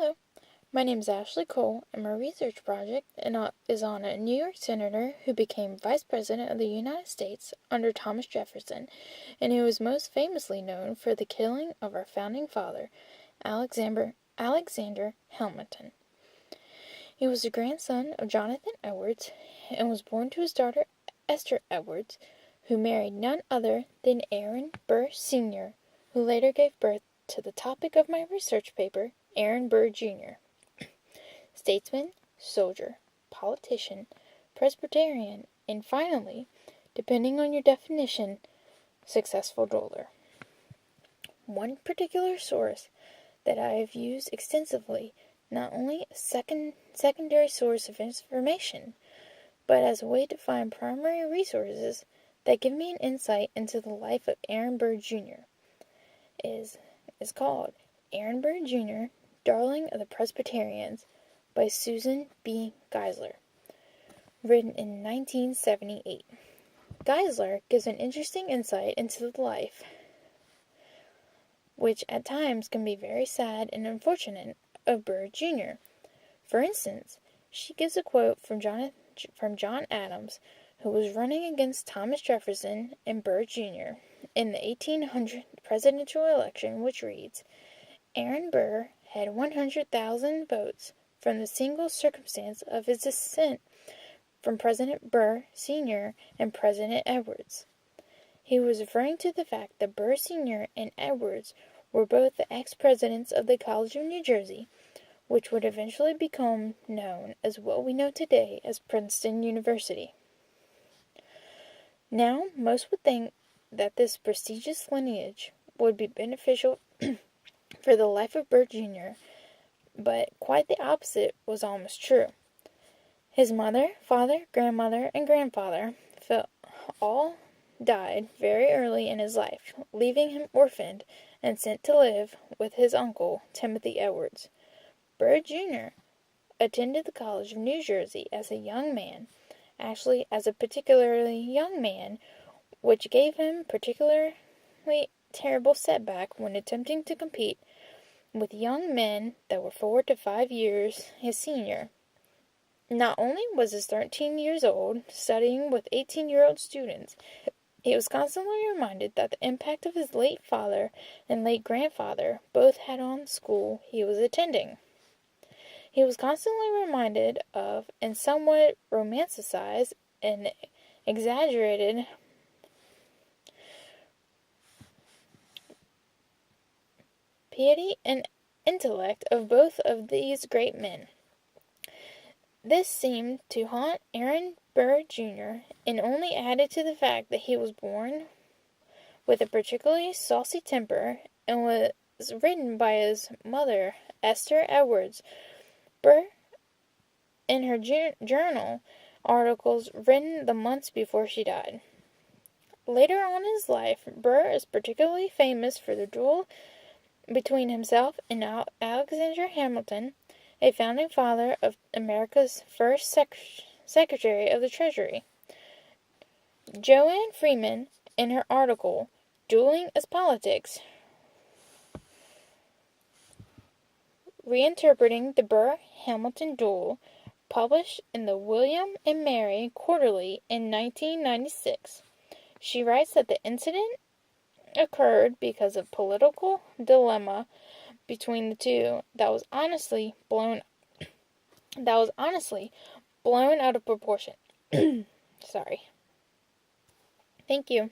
Hello, my name is Ashley Cole, and my research project is on a New York senator who became Vice President of the United States under Thomas Jefferson, and who is most famously known for the killing of our founding father, Alexander Hamilton. He was the grandson of Jonathan Edwards, and was born to his daughter Esther Edwards, who married none other than Aaron Burr Sr., who later gave birth to the topic of my research paper, Aaron Burr Jr. Statesman, soldier, politician, Presbyterian, and finally, depending on your definition, successful ruler. One particular source that I have used extensively, not only a secondary source of information, but as a way to find primary resources that give me an insight into the life of Aaron Burr Jr., is called Aaron Burr Jr., Darling of the Presbyterians, by Susan B. Geisler, written in 1978. Geisler gives an interesting insight into the life, which at times can be very sad and unfortunate, of Burr Jr. For instance, she gives a quote from John Adams, who was running against Thomas Jefferson and Burr Jr. in the 1800 presidential election, which reads, "Aaron Burr had 100,000 votes from the single circumstance of his descent from President Burr Sr. and President Edwards." He was referring to the fact that Burr Sr. and Edwards were both the ex-presidents of the College of New Jersey, which would eventually become known as what we know today as Princeton University. Now, most would think that this prestigious lineage would be beneficial for the life of Burr Jr., but quite the opposite was almost true. His mother, father, grandmother, and grandfather all died very early in his life, leaving him orphaned and sent to live with his uncle, Timothy Edwards. Burr Jr. attended the College of New Jersey as a young man, actually as a particularly young man, which gave him particularly terrible setback when attempting to compete with young men that were 4 to 5 years his senior. Not only was he 13 years old, studying with 18-year-old students, he was constantly reminded that the impact of his late father and late grandfather both had on the school he was attending. He was constantly reminded of, and somewhat romanticized and exaggerated, piety and intellect of both of these great men. This seemed to haunt Aaron Burr Jr., and only added to the fact that he was born with a particularly saucy temper and was written by his mother, Esther Edwards. Burr, in her journal articles written the months before she died. Later on in his life, Burr is particularly famous for the duel between himself and Alexander Hamilton, a founding father of America's first Secretary of the Treasury. Joanne Freeman, in her article, Dueling as Politics, reinterpreting the Burr-Hamilton duel, published in the William and Mary Quarterly in 1996. She writes that the incident occurred because of political dilemma between the two that was honestly blown out of proportion. Sorry. Thank you.